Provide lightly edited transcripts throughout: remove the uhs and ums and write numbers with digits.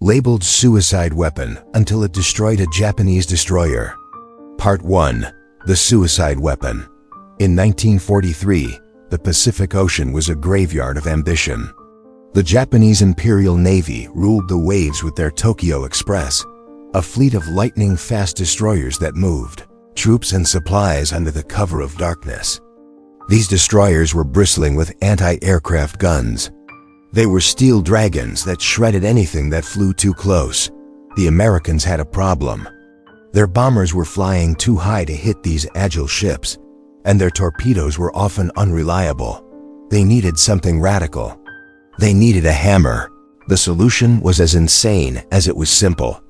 labeled suicide weapon until it destroyed a Japanese destroyer. Part 1. The suicide weapon. In 1943, the Pacific Ocean was a graveyard of ambition. The Japanese Imperial Navy ruled the waves with their Tokyo Express, a fleet of lightning-fast destroyers that moved troops and supplies under the cover of darkness. These destroyers were bristling with anti-aircraft guns. They were steel dragons that shredded anything that flew too close. The Americans had a problem. Their bombers were flying too high to hit these agile ships, and their torpedoes were often unreliable. They needed something radical. They needed a hammer. The solution was as insane as it was simple.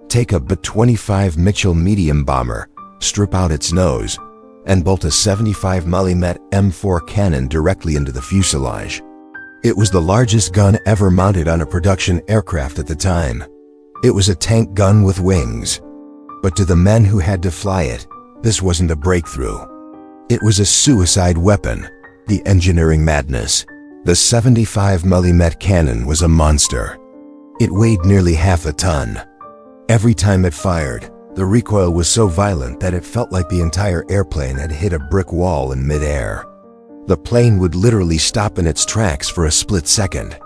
Take a B-25 Mitchell medium bomber, strip out its nose, and bolt a 75mm M4 cannon directly into the fuselage. It was the largest gun ever mounted on a production aircraft at the time. It was a tank gun with wings. But to the men who had to fly it, this wasn't a breakthrough. It was a suicide weapon, the engineering madness. The 75mm cannon was a monster. It weighed nearly half a ton. Every time it fired, the recoil was so violent that it felt like the entire airplane had hit a brick wall in midair. The plane would literally stop in its tracks for a split second.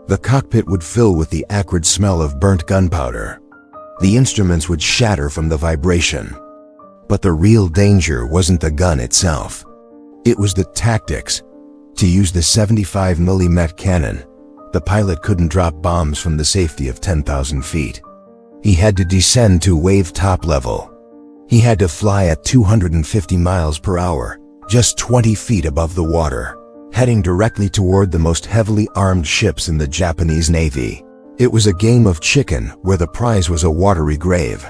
The cockpit would fill with the acrid smell of burnt gunpowder. The instruments would shatter from the vibration. But the real danger wasn't the gun itself. It was the tactics. To use the 75mm cannon, the pilot couldn't drop bombs from the safety of 10,000 feet. He had to descend to wave top level. He had to fly at 250 miles per hour, just 20 feet above the water, heading directly toward the most heavily armed ships in the Japanese Navy. It was a game of chicken where the prize was a watery grave.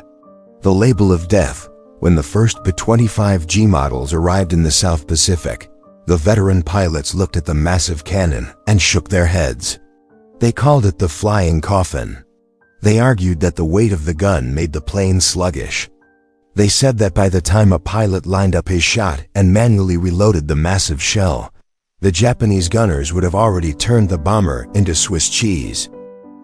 The label of death. When the first B-25G models arrived in the South Pacific, the veteran pilots looked at the massive cannon and shook their heads. They called it the flying coffin. They argued that the weight of the gun made the plane sluggish. They said that by the time a pilot lined up his shot and manually reloaded the massive shell, the Japanese gunners would have already turned the bomber into Swiss cheese.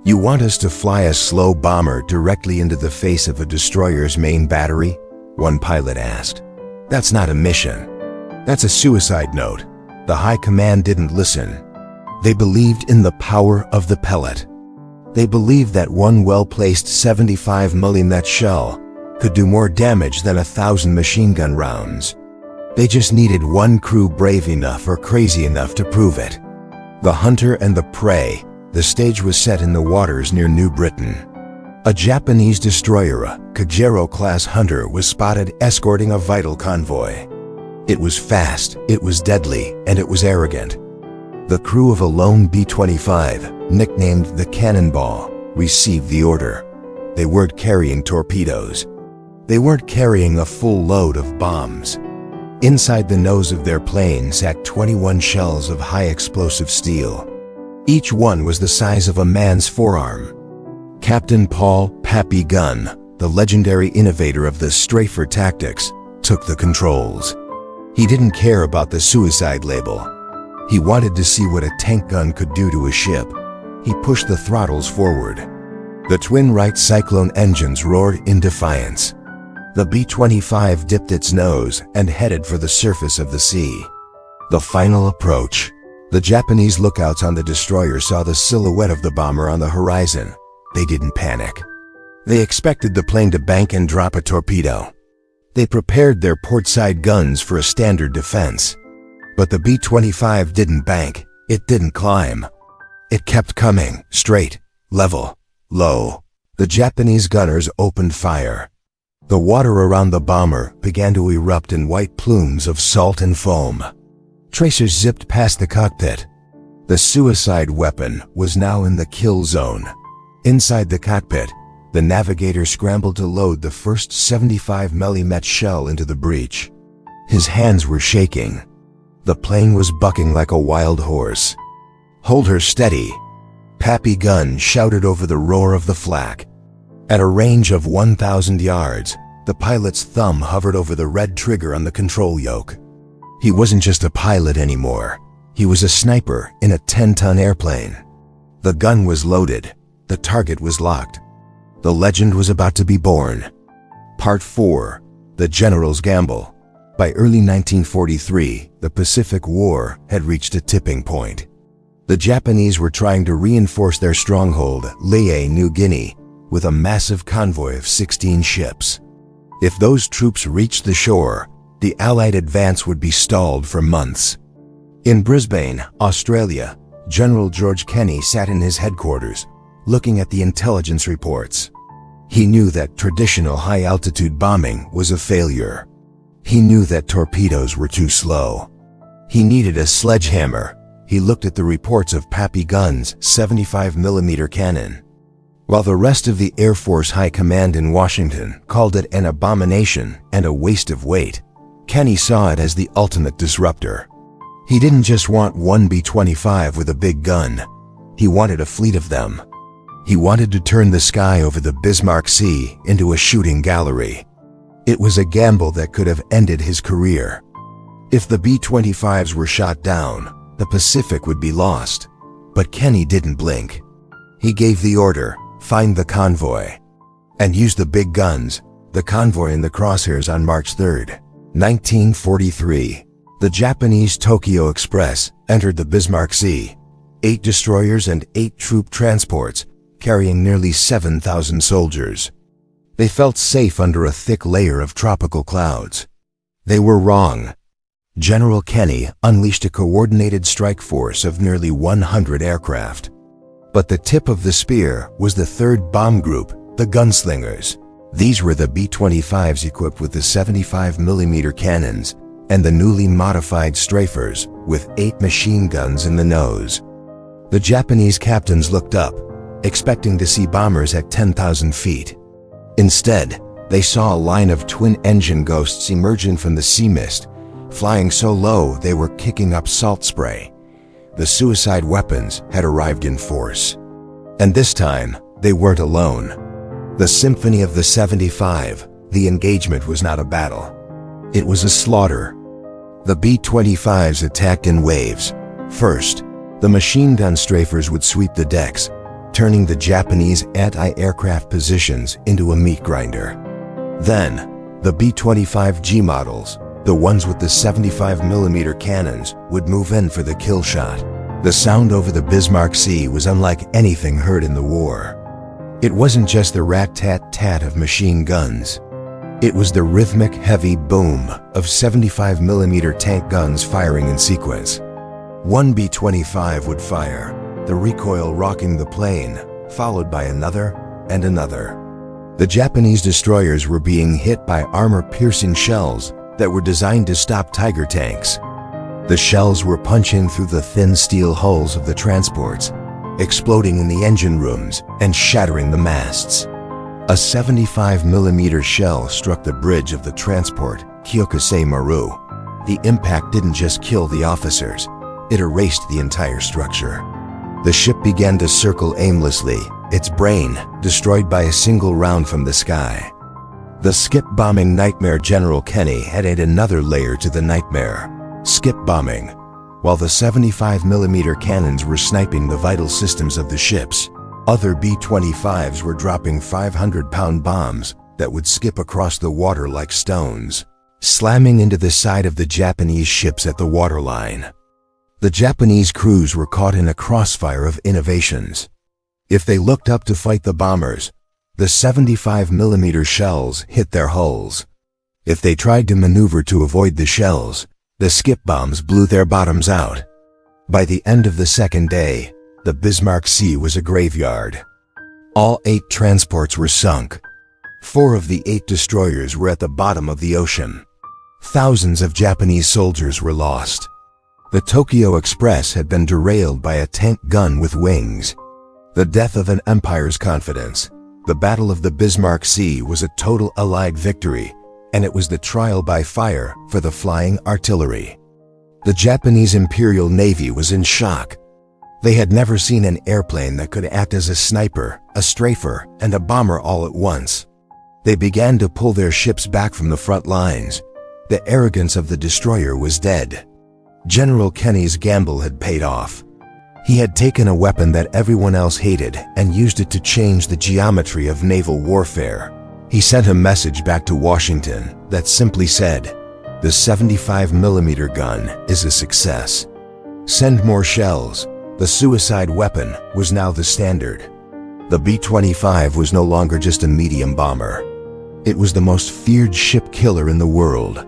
"You want us to fly a slow bomber directly into the face of a destroyer's main battery?" one pilot asked. "That's not a mission. That's a suicide note." The high command didn't listen. They believed in the power of the pellet. They believed that one well-placed 75mm shell could do more damage than 1,000 machine gun rounds. They just needed one crew brave enough or crazy enough to prove it. The hunter and the prey. The stage was set in the waters near New Britain. A Japanese destroyer, a Kajero-class hunter, was spotted escorting a vital convoy. It was fast, it was deadly, and it was arrogant. The crew of a lone B-25, nicknamed the Cannonball, received the order. They weren't carrying torpedoes. They weren't carrying a full load of bombs. Inside the nose of their plane sat 21 shells of high-explosive steel. Each one was the size of a man's forearm. Captain Paul "Pappy" Gunn, the legendary innovator of the Strafer tactics, took the controls. He didn't care about the suicide label. He wanted to see what a tank gun could do to a ship. He pushed the throttles forward. The twin Wright Cyclone engines roared in defiance. The B-25 dipped its nose and headed for the surface of the sea. The final approach. The Japanese lookouts on the destroyer saw the silhouette of the bomber on the horizon. They didn't panic. They expected the plane to bank and drop a torpedo. They prepared their portside guns for a standard defense. But the B-25 didn't bank. It didn't climb. It kept coming, straight, level, low. The Japanese gunners opened fire. The water around the bomber began to erupt in white plumes of salt and foam. Tracers zipped past the cockpit. The suicide weapon was now in the kill zone. Inside the cockpit, the navigator scrambled to load the first 75mm shell into the breech. His hands were shaking. The plane was bucking like a wild horse. "Hold her steady," Pappy Gunn shouted over the roar of the flak. At a range of 1,000 yards, the pilot's thumb hovered over the red trigger on the control yoke. He wasn't just a pilot anymore. He was a sniper in a 10-ton airplane. The gun was loaded. The target was locked. The legend was about to be born. Part 4. The General's Gamble. By early 1943, the Pacific War had reached a tipping point. The Japanese were trying to reinforce their stronghold, Lae, New Guinea, with a massive convoy of 16 ships. If those troops reached the shore, the Allied advance would be stalled for months. In Brisbane, Australia, General George Kenney sat in his headquarters, looking at the intelligence reports. He knew that traditional high-altitude bombing was a failure. He knew that torpedoes were too slow. He needed a sledgehammer. He looked at the reports of Pappy Gunn's 75mm cannon. While the rest of the Air Force High Command in Washington called it an abomination and a waste of weight, Kenney saw it as the ultimate disruptor. He didn't just want one B-25 with a big gun. He wanted a fleet of them. He wanted to turn the sky over the Bismarck Sea into a shooting gallery. It was a gamble that could have ended his career. If the B-25s were shot down, the Pacific would be lost. But Kenney didn't blink. He gave the order, find the convoy, and use the big guns, the convoy in the crosshairs on March 3, 1943. The Japanese Tokyo Express entered the Bismarck Sea, 8 destroyers and 8 troop transports, carrying nearly 7,000 soldiers. They felt safe under a thick layer of tropical clouds. They were wrong. General Kenney unleashed a coordinated strike force of nearly 100 aircraft. But the tip of the spear was the 3rd Bomb Group, the Gunslingers. These were the B-25s equipped with the 75mm cannons and the newly modified Strafers with 8 machine guns in the nose. The Japanese captains looked up, expecting to see bombers at 10,000 feet. Instead, they saw a line of twin-engine ghosts emerging from the sea mist, flying so low they were kicking up salt spray. The suicide weapons had arrived in force. And this time, they weren't alone. The Symphony of the 75, the engagement was not a battle. It was a slaughter. The B-25s attacked in waves. First, the machine gun Strafers would sweep the decks, turning the Japanese anti-aircraft positions into a meat grinder. Then, the B-25G models, the ones with the 75mm cannons, would move in for the kill shot. The sound over the Bismarck Sea was unlike anything heard in the war. It wasn't just the rat-tat-tat of machine guns. It was the rhythmic, heavy boom of 75mm tank guns firing in sequence. One B-25 would fire, the recoil rocking the plane, followed by another and another. The Japanese destroyers were being hit by armor-piercing shells that were designed to stop Tiger tanks. The shells were punching through the thin steel hulls of the transports, exploding in the engine rooms and shattering the masts. A 75mm shell struck the bridge of the transport Kyokusei Maru. The impact didn't just kill the officers, it erased the entire structure. The ship began to circle aimlessly, its brain destroyed by a single round from the sky. The skip bombing nightmare General Kenney added another layer to the nightmare. Skip bombing. While the 75mm cannons were sniping the vital systems of the ships, other B-25s were dropping 500-pound bombs that would skip across the water like stones, slamming into the side of the Japanese ships at the waterline. The Japanese crews were caught in a crossfire of innovations. If they looked up to fight the bombers, the 75mm shells hit their hulls. If they tried to maneuver to avoid the shells, the skip bombs blew their bottoms out. By the end of the second day, the Bismarck Sea was a graveyard. All 8 transports were sunk. 4 of the 8 destroyers were at the bottom of the ocean. Thousands of Japanese soldiers were lost. The Tokyo Express had been derailed by a tank gun with wings. The death of an empire's confidence. The Battle of the Bismarck Sea was a total Allied victory, and it was the trial by fire for the flying artillery. The Japanese Imperial Navy was in shock. They had never seen an airplane that could act as a sniper, a strafer, and a bomber all at once. They began to pull their ships back from the front lines. The arrogance of the destroyer was dead. General Kenney's gamble had paid off. He had taken a weapon that everyone else hated and used it to change the geometry of naval warfare. He sent a message back to Washington that simply said, "The 75mm gun is a success. Send more shells." The suicide weapon was now the standard. The B-25 was no longer just a medium bomber. It was the most feared ship killer in the world.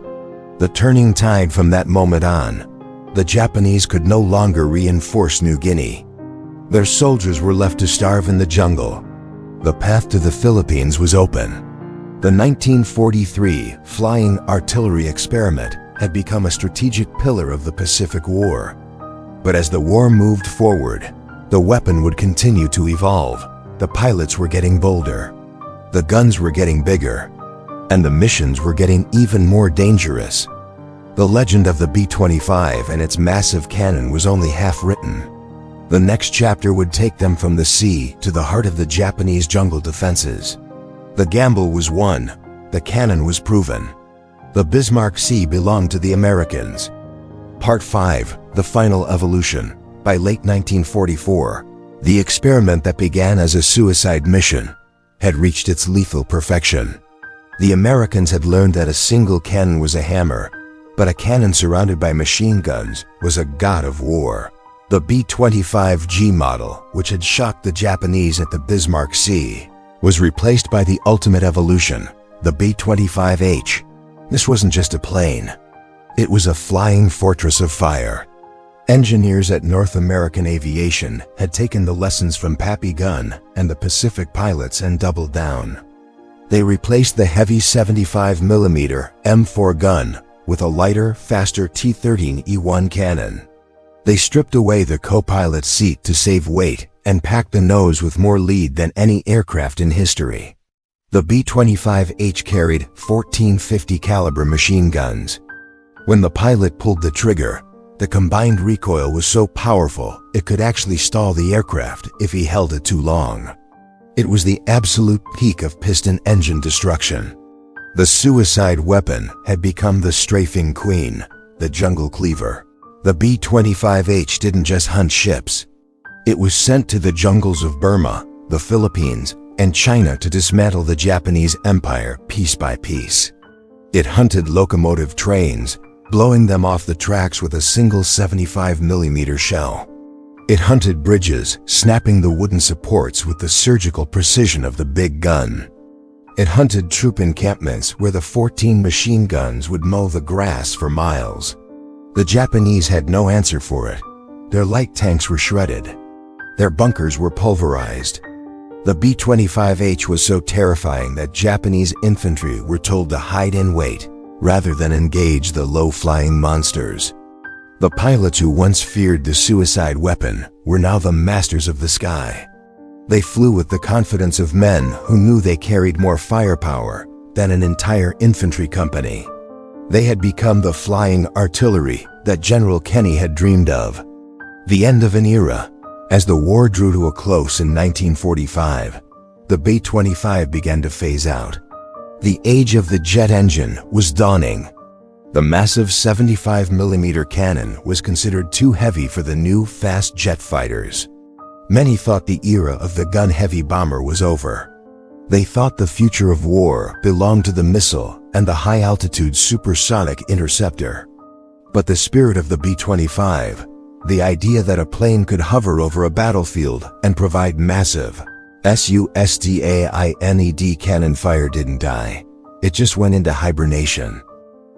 The turning tide from that moment on, the Japanese could no longer reinforce New Guinea. Their soldiers were left to starve in the jungle. The path to the Philippines was open. The 1943 flying artillery experiment had become a strategic pillar of the Pacific War. But as the war moved forward, the weapon would continue to evolve. The pilots were getting bolder. The guns were getting bigger. And the missions were getting even more dangerous. The legend of the B-25 and its massive cannon was only half written. The next chapter would take them from the sea to the heart of the Japanese jungle defenses. The gamble was won. The cannon was proven. The Bismarck Sea belonged to the Americans. Part 5, The Final Evolution. By late 1944, the experiment that began as a suicide mission had reached its lethal perfection. The Americans had learned that a single cannon was a hammer, but a cannon surrounded by machine guns was a god of war. The B-25G model, which had shocked the Japanese at the Bismarck Sea, was replaced by the ultimate evolution, the B-25H. This wasn't just a plane. It was a flying fortress of fire. Engineers at North American Aviation had taken the lessons from Pappy Gunn and the Pacific pilots and doubled down. They replaced the heavy 75mm M4 gun with a lighter, faster T-13E1 cannon. They stripped away the co-pilot's seat to save weight and packed the nose with more lead than any aircraft in history. The B-25H carried 1450 caliber machine guns. When the pilot pulled the trigger, the combined recoil was so powerful it could actually stall the aircraft if he held it too long. It was the absolute peak of piston engine destruction. The suicide weapon had become the strafing queen, the jungle cleaver. The B-25H didn't just hunt ships. It was sent to the jungles of Burma, the Philippines, and China to dismantle the Japanese empire piece by piece. It hunted locomotive trains, blowing them off the tracks with a single 75mm shell. It hunted bridges, snapping the wooden supports with the surgical precision of the big gun. It hunted troop encampments where the 14 machine guns would mow the grass for miles. The Japanese had no answer for it. Their light tanks were shredded. Their bunkers were pulverized. The B-25H was so terrifying that Japanese infantry were told to hide and wait, rather than engage the low-flying monsters. The pilots who once feared the suicide weapon were now the masters of the sky. They flew with the confidence of men who knew they carried more firepower than an entire infantry company. They had become the flying artillery that General Kenny had dreamed of. The end of an era. As the war drew to a close in 1945, the B-25 began to phase out. The age of the jet engine was dawning. The massive 75mm cannon was considered too heavy for the new fast jet fighters. Many thought the era of the gun-heavy bomber was over. They thought the future of war belonged to the missile and the high-altitude supersonic interceptor. But the spirit of the B-25, the idea that a plane could hover over a battlefield and provide massive sustained cannon fire didn't die. It just went into hibernation.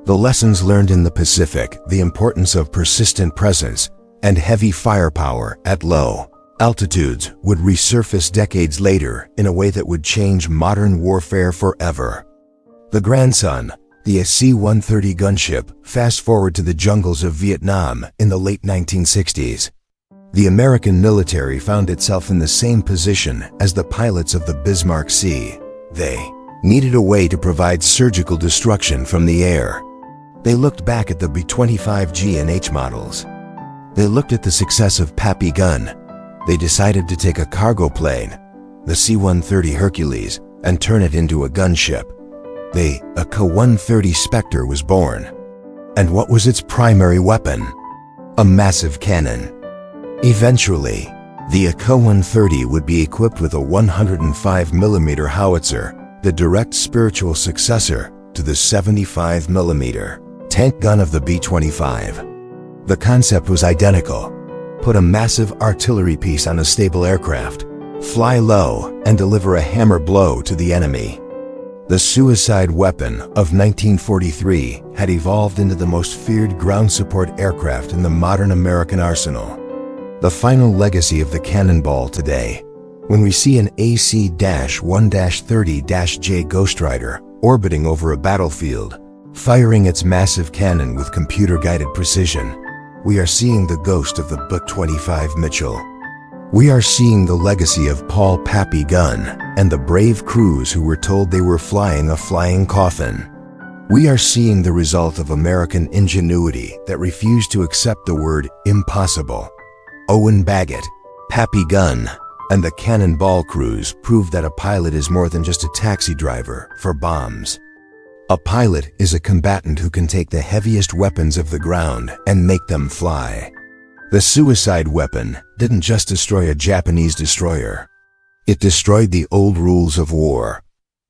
The lessons learned in the Pacific, the importance of persistent presence and heavy firepower at low altitudes, would resurface decades later in a way that would change modern warfare forever. The grandson, the C-130 gunship, fast forward to the jungles of Vietnam in the late 1960s. The American military found itself in the same position as the pilots of the Bismarck Sea. They needed a way to provide surgical destruction from the air. They looked back at the B-25G and H models. They looked at the success of Pappy Gunn. They decided to take a cargo plane, the C-130 Hercules, and turn it into a gunship. A K-130 Spectre was born. And what was its primary weapon? A massive cannon. Eventually, the AK-130 would be equipped with a 105mm howitzer, the direct spiritual successor to the 75mm tank gun of the B-25. The concept was identical. Put a massive artillery piece on a stable aircraft, fly low, and deliver a hammer blow to the enemy. The suicide weapon of 1943 had evolved into the most feared ground support aircraft in the modern American arsenal. The final legacy of the cannonball today, when we see an AC-1-30-J Ghost Rider orbiting over a battlefield, firing its massive cannon with computer-guided precision, we are seeing the ghost of the B-25 Mitchell. We are seeing the legacy of Paul Pappy Gunn and the brave crews who were told they were flying a flying coffin. We are seeing the result of American ingenuity that refused to accept the word impossible. Owen Baggett, Pappy Gunn, and the Cannonball crews proved that a pilot is more than just a taxi driver for bombs. A pilot is a combatant who can take the heaviest weapons of the ground and make them fly. The suicide weapon didn't just destroy a Japanese destroyer. It destroyed the old rules of war.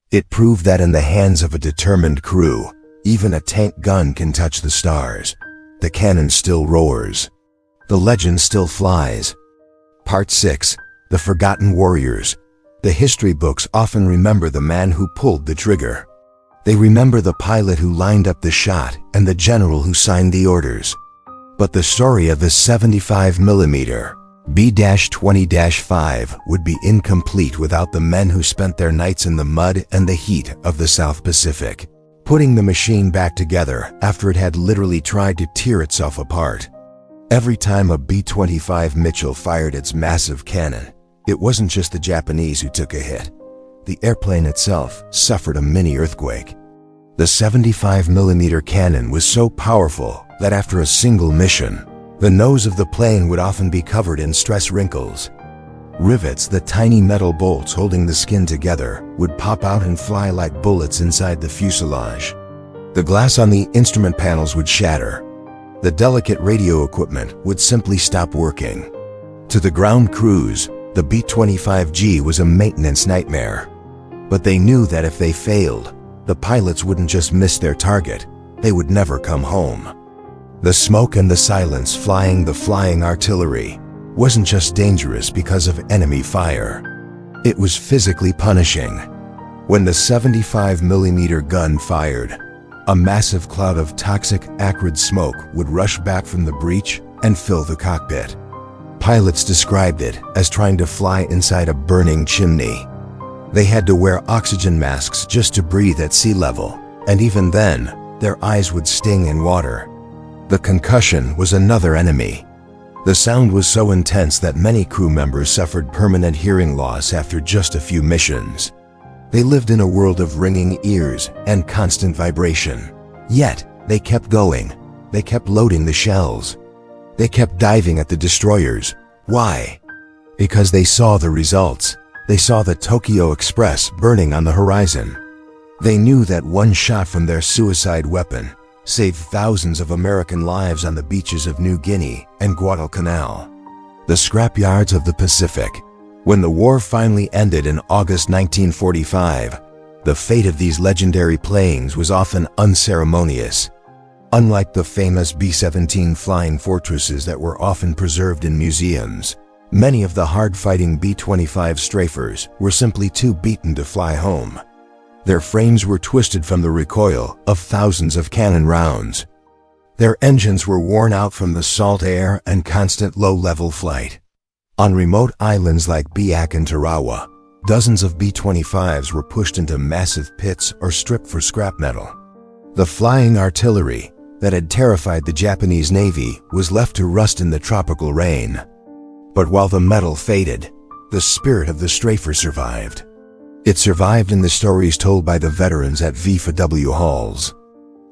It proved that in the hands of a determined crew, even a tank gun can touch the stars. The cannon still roars. The legend still flies. Part 6. The Forgotten Warriors. The history books often remember the man who pulled the trigger. They remember the pilot who lined up the shot and the general who signed the orders. But the story of the 75mm B-20-5 would be incomplete without the men who spent their nights in the mud and the heat of the South Pacific, putting the machine back together after it had literally tried to tear itself apart. Every time a B-25 Mitchell fired its massive cannon, it wasn't just the Japanese who took a hit. The airplane itself suffered a mini earthquake. The 75mm cannon was so powerful that after a single mission, the nose of the plane would often be covered in stress wrinkles. Rivets, the tiny metal bolts holding the skin together, would pop out and fly like bullets inside the fuselage. The glass on the instrument panels would shatter. The delicate radio equipment would simply stop working. To the ground crews, the B-25G was a maintenance nightmare. But they knew that if they failed, the pilots wouldn't just miss their target, they would never come home. The smoke and the silence flying the flying artillery wasn't just dangerous because of enemy fire. It was physically punishing. When the 75mm gun fired, a massive cloud of toxic, acrid smoke would rush back from the breech and fill the cockpit. Pilots described it as trying to fly inside a burning chimney. They had to wear oxygen masks just to breathe at sea level, and even then, their eyes would sting in water. The concussion was another enemy. The sound was so intense that many crew members suffered permanent hearing loss after just a few missions. They lived in a world of ringing ears and constant vibration. Yet, they kept going. They kept loading the shells. They kept diving at the destroyers. Why? Because they saw the results. They saw the Tokyo Express burning on the horizon. They knew that one shot from their suicide weapon saved thousands of American lives on the beaches of New Guinea and Guadalcanal, the scrapyards of the Pacific. When the war finally ended in August 1945, the fate of these legendary planes was often unceremonious. Unlike the famous B-17 flying fortresses that were often preserved in museums, many of the hard-fighting B-25 Strafers were simply too beaten to fly home. Their frames were twisted from the recoil of thousands of cannon rounds. Their engines were worn out from the salt air and constant low-level flight. On remote islands like Biak and Tarawa, dozens of B-25s were pushed into massive pits or stripped for scrap metal. The flying artillery that had terrified the Japanese Navy was left to rust in the tropical rain. But while the metal faded, the spirit of the Strafer survived. It survived in the stories told by the veterans at VFW halls.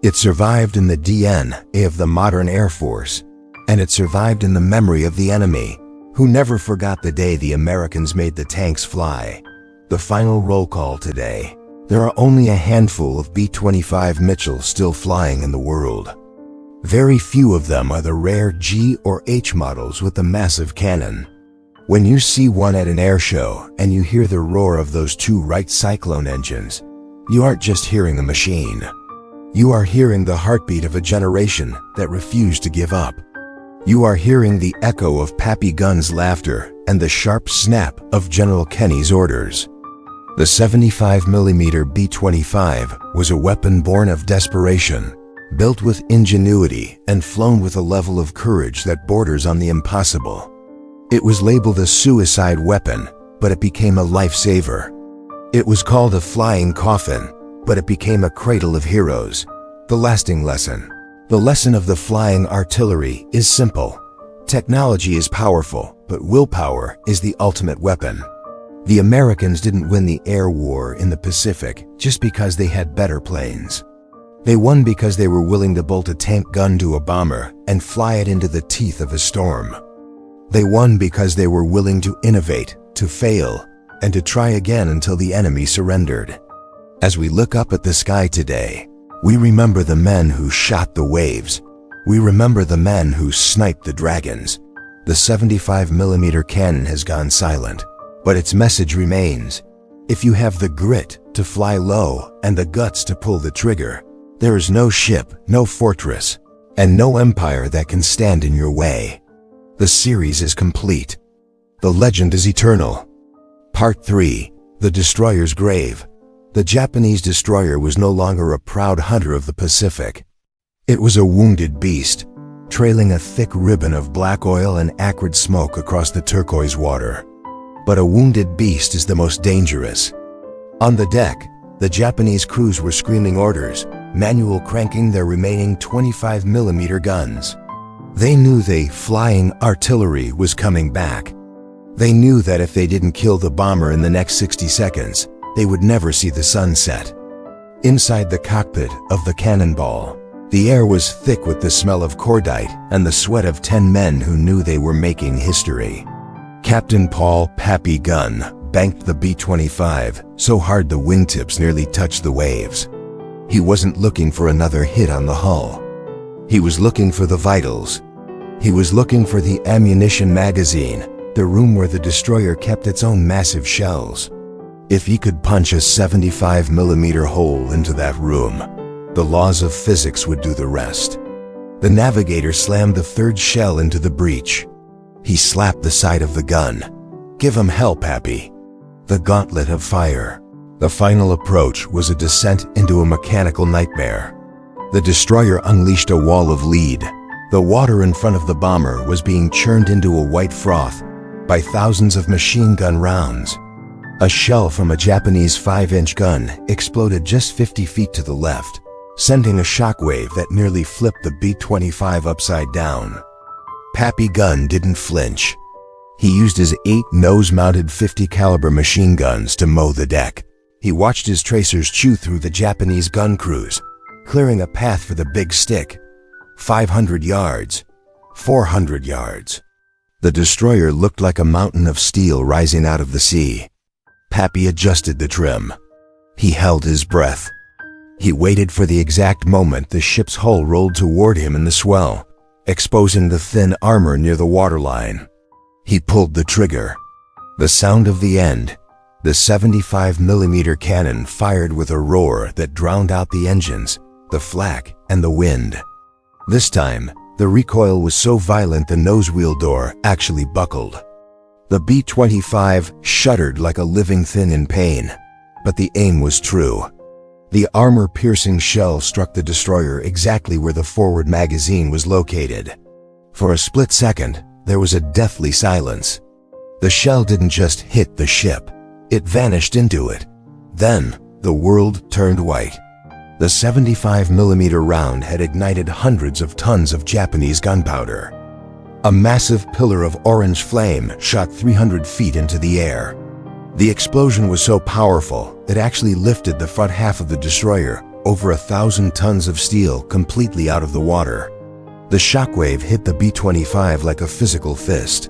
It survived in the DNA of the modern Air Force, and it survived in the memory of the enemy, who never forgot the day the Americans made the tanks fly. The final roll call today. There are only a handful of B-25 Mitchell still flying in the world. Very few of them are the rare G or H models with the massive cannon. When you see one at an air show and you hear the roar of those two Wright Cyclone engines, you aren't just hearing a machine. You are hearing the heartbeat of a generation that refused to give up. You are hearing the echo of Pappy Gunn's laughter and the sharp snap of General Kenny's orders. The 75mm B-25 was a weapon born of desperation, built with ingenuity and flown with a level of courage that borders on the impossible. It was labeled a suicide weapon, but it became a lifesaver. It was called a flying coffin, but it became a cradle of heroes. The lasting lesson. The lesson of the flying artillery is simple. Technology is powerful, but willpower is the ultimate weapon. The Americans didn't win the air war in the Pacific just because they had better planes. They won because they were willing to bolt a tank gun to a bomber and fly it into the teeth of a storm. They won because they were willing to innovate, to fail, and to try again until the enemy surrendered. As we look up at the sky today, we remember the men who shot the waves. We remember the men who sniped the dragons. The 75mm cannon has gone silent, but its message remains. If you have the grit to fly low and the guts to pull the trigger, there is no ship, no fortress, and no empire that can stand in your way. The series is complete. The legend is eternal. Part 3. The Destroyer's Grave. The Japanese destroyer was no longer a proud hunter of the Pacific. It was a wounded beast, trailing a thick ribbon of black oil and acrid smoke across the turquoise water. But a wounded beast is the most dangerous. On the deck, the Japanese crews were screaming orders, manual cranking their remaining 25mm guns. They knew the flying artillery was coming back. They knew that if they didn't kill the bomber in the next 60 seconds, they would never see the sun set. Inside the cockpit of the cannonball, the air was thick with the smell of cordite and the sweat of 10 men who knew they were making history. Captain Paul "Pappy" Gunn banked the B-25 so hard the wingtips nearly touched the waves. He wasn't looking for another hit on the hull. He was looking for the vitals. He was looking for the ammunition magazine, the room where the destroyer kept its own massive shells. If he could punch a 75mm hole into that room, the laws of physics would do the rest. The navigator slammed the third shell into the breech. He slapped the side of the gun. "Give him hell, Pappy." The gauntlet of fire. The final approach was a descent into a mechanical nightmare. The destroyer unleashed a wall of lead. The water in front of the bomber was being churned into a white froth by thousands of machine gun rounds. A shell from a Japanese 5-inch gun exploded just 50 feet to the left, sending a shockwave that nearly flipped the B-25 upside down. Pappy Gunn didn't flinch. He used his 8 nose-mounted 50 caliber machine guns to mow the deck. He watched his tracers chew through the Japanese gun crews, clearing a path for the big stick. 500 yards, 400 yards. The destroyer looked like a mountain of steel rising out of the sea. Pappy adjusted the trim. He held his breath. He waited for the exact moment the ship's hull rolled toward him in the swell, exposing the thin armor near the waterline. He pulled the trigger. The sound of the end. The 75mm cannon fired with a roar that drowned out the engines, the flak, and the wind. This time, the recoil was so violent the nose wheel door actually buckled. The B-25 shuddered like a living thing in pain, but the aim was true. The armor-piercing shell struck the destroyer exactly where the forward magazine was located. For a split second, there was a deathly silence. The shell didn't just hit the ship, it vanished into it. Then, the world turned white. The 75mm round had ignited hundreds of tons of Japanese gunpowder. A massive pillar of orange flame shot 300 feet into the air. The explosion was so powerful, it actually lifted the front half of the destroyer, over 1,000 tons of steel, completely out of the water. The shockwave hit the B-25 like a physical fist.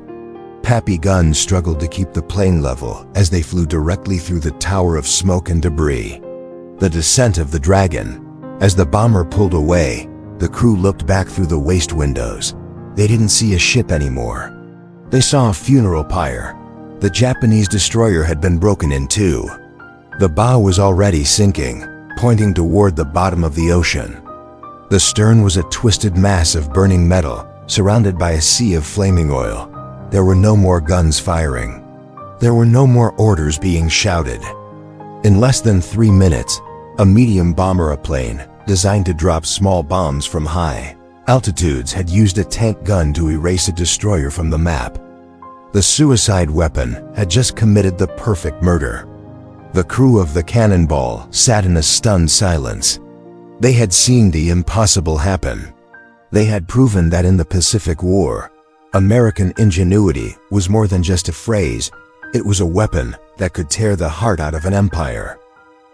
Pappy Gunn struggled to keep the plane level as they flew directly through the tower of smoke and debris. The descent of the Dragon. As the bomber pulled away, The crew looked back through the waist windows. They didn't see a ship anymore. They saw a funeral pyre. The Japanese destroyer had been broken in two. The bow was already sinking, pointing toward the bottom of the ocean. The stern was a twisted mass of burning metal, surrounded by a sea of flaming oil. There were no more guns firing. There were no more orders being shouted. In less than 3 minutes, a medium bomber plane, designed to drop small bombs from high altitudes, had used a tank gun to erase a destroyer from the map. The suicide weapon had just committed the perfect murder. The crew of the Cannonball sat in a stunned silence. They had seen the impossible happen. They had proven that in the Pacific War, American ingenuity was more than just a phrase. It was a weapon that could tear the heart out of an empire.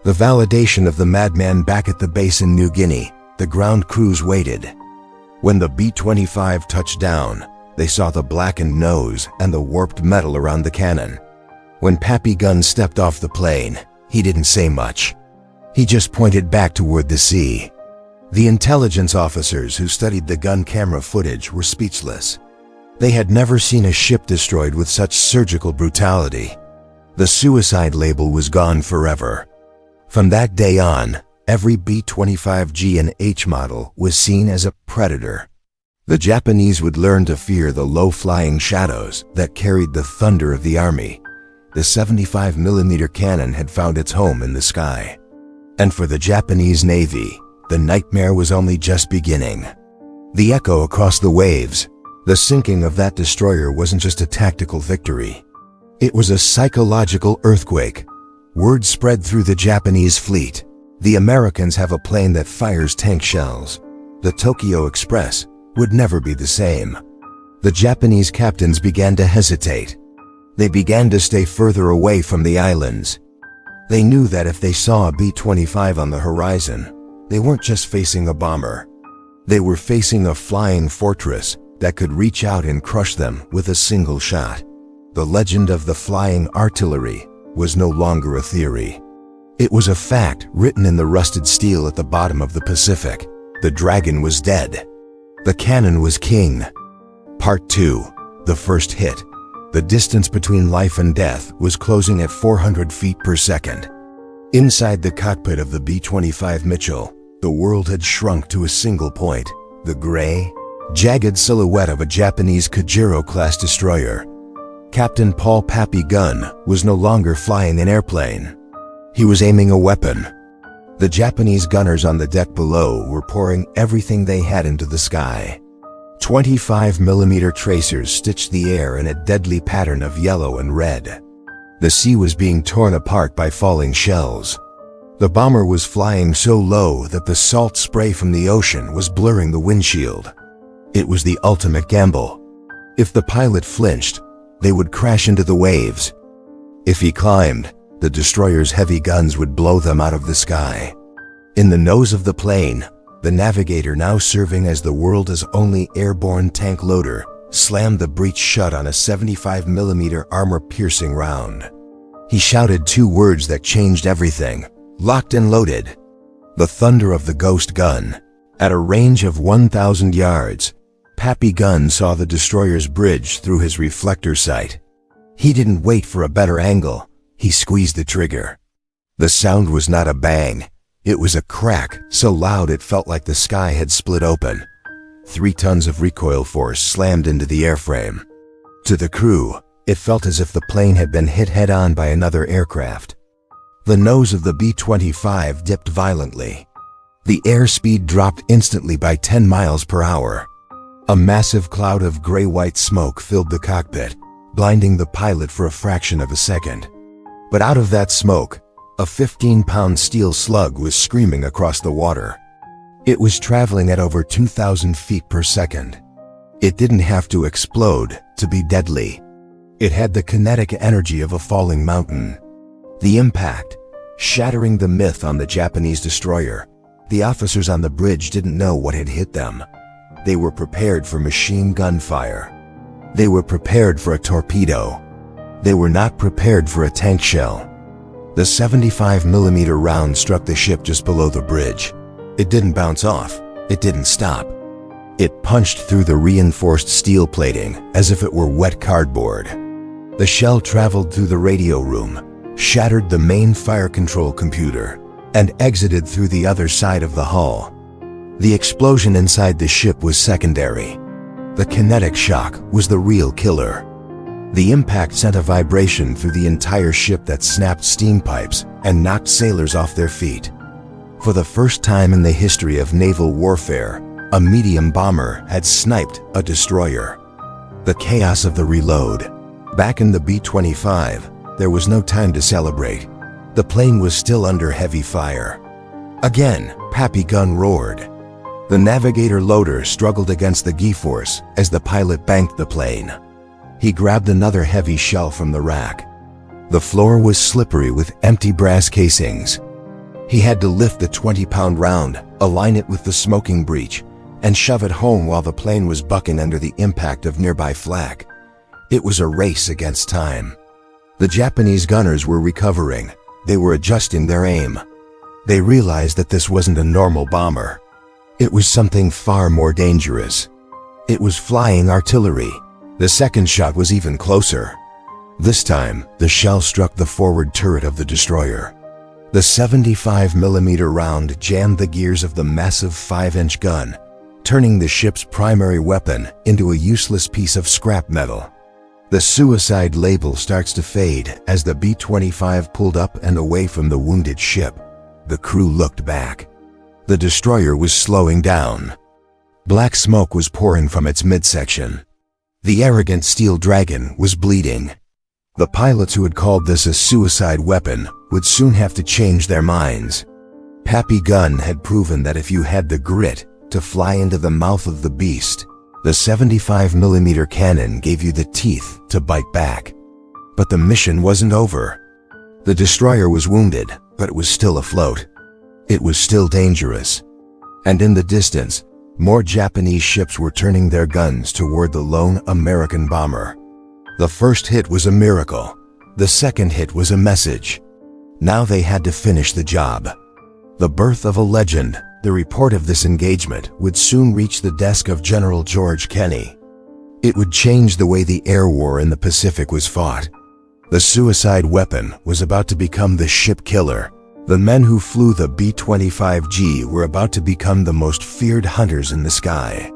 The validation of the madman back at the base in New Guinea, the ground crews waited. When the B-25 touched down, they saw the blackened nose and the warped metal around the cannon. When Pappy Gunn stepped off the plane, he didn't say much. He just pointed back toward the sea. The intelligence officers who studied the gun camera footage were speechless. They had never seen a ship destroyed with such surgical brutality. The suicide label was gone forever. From that day on, every B-25G and H model was seen as a predator. The Japanese would learn to fear the low-flying shadows that carried the thunder of the army. The 75mm cannon had found its home in the sky. And for the Japanese Navy, the nightmare was only just beginning. The echo across the waves, the sinking of that destroyer wasn't just a tactical victory. It was a psychological earthquake. Word spread through the Japanese fleet. The Americans have a plane that fires tank shells. The Tokyo Express would never be the same. The Japanese captains began to hesitate. They began to stay further away from the islands. They knew that if they saw a B-25 on the horizon, they weren't just facing a bomber. They were facing a flying fortress that could reach out and crush them with a single shot. The legend of the flying artillery was no longer a theory. It was a fact written in the rusted steel at the bottom of the Pacific. The dragon was dead. The cannon was king. Part 2. The first hit. The distance between life and death was closing at 400 feet per second. Inside the cockpit of the B-25 Mitchell, the world had shrunk to a single point. The gray, jagged silhouette of a Japanese Kajiro-class destroyer. Captain Paul Pappy Gunn was no longer flying an airplane. He was aiming a weapon. The Japanese gunners on the deck below were pouring everything they had into the sky. 25mm tracers stitched the air in a deadly pattern of yellow and red. The sea was being torn apart by falling shells. The bomber was flying so low that the salt spray from the ocean was blurring the windshield. It was the ultimate gamble. If the pilot flinched, they would crash into the waves. If he climbed, the destroyer's heavy guns would blow them out of the sky. In the nose of the plane, the navigator, now serving as the world's only airborne tank loader, slammed the breech shut on a 75mm armor-piercing round. He shouted 2 words that changed everything: locked and loaded. The thunder of the ghost gun. At a range of 1,000 yards, Pappy Gunn saw the destroyer's bridge through his reflector sight. He didn't wait for a better angle. He squeezed the trigger. The sound was not a bang. It was a crack so loud it felt like the sky had split open. 3 tons of recoil force slammed into the airframe. To the crew, it felt as if the plane had been hit head-on by another aircraft. The nose of the B-25 dipped violently. The airspeed dropped instantly by 10 miles per hour. A massive cloud of gray-white smoke filled the cockpit, blinding the pilot for a fraction of a second. But out of that smoke, a 15-pound steel slug was screaming across the water. It was traveling at over 2,000 feet per second. It didn't have to explode to be deadly. It had the kinetic energy of a falling mountain. The impact, shattering the myth on the Japanese destroyer. The officers on the bridge didn't know what had hit them. They were prepared for machine gun fire. They were prepared for a torpedo. They were not prepared for a tank shell. The 75mm round struck the ship just below the bridge. It didn't bounce off. It didn't stop. It punched through the reinforced steel plating as if it were wet cardboard. The shell traveled through the radio room, shattered the main fire control computer, and exited through the other side of the hull. The explosion inside the ship was secondary. The kinetic shock was the real killer. The impact sent a vibration through the entire ship that snapped steam pipes and knocked sailors off their feet. For the first time in the history of naval warfare, a medium bomber had sniped a destroyer. The chaos of the reload. Back in the B-25, there was no time to celebrate. The plane was still under heavy fire. Again, Pappy Gun roared. The navigator loader struggled against the G-force as the pilot banked the plane. He grabbed another heavy shell from the rack. The floor was slippery with empty brass casings. He had to lift the 20-pound round, align it with the smoking breech, and shove it home while the plane was bucking under the impact of nearby flak. It was a race against time. The Japanese gunners were recovering. They were adjusting their aim. They realized that this wasn't a normal bomber. It was something far more dangerous. It was flying artillery. The second shot was even closer. This time, the shell struck the forward turret of the destroyer. The 75mm round jammed the gears of the massive 5-inch gun, turning the ship's primary weapon into a useless piece of scrap metal. The suicide label starts to fade as the B-25 pulled up and away from the wounded ship. The crew looked back. The destroyer was slowing down. Black smoke was pouring from its midsection. The arrogant steel dragon was bleeding. The pilots who had called this a suicide weapon would soon have to change their minds. Pappy Gun had proven that if you had the grit to fly into the mouth of the beast, the 75mm cannon gave you the teeth to bite back. But the mission wasn't over. The destroyer was wounded, but it was still afloat. It was still dangerous. And in the distance, more Japanese ships were turning their guns toward the lone American bomber. The first hit was a miracle. The second hit was a message. Now they had to finish the job. The birth of a legend, the report of this engagement, would soon reach the desk of General George Kenney. It would change the way the air war in the Pacific was fought. The suicide weapon was about to become the ship killer. The men who flew the B-25G were about to become the most feared hunters in the sky.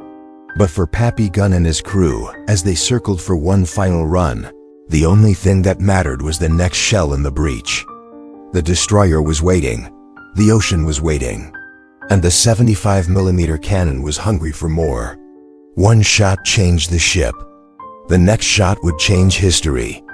But for Pappy Gun and his crew, as they circled for one final run, the only thing that mattered was the next shell in the breach. The destroyer was waiting. The ocean was waiting. And the 75mm cannon was hungry for more. One shot changed the ship. The next shot would change history.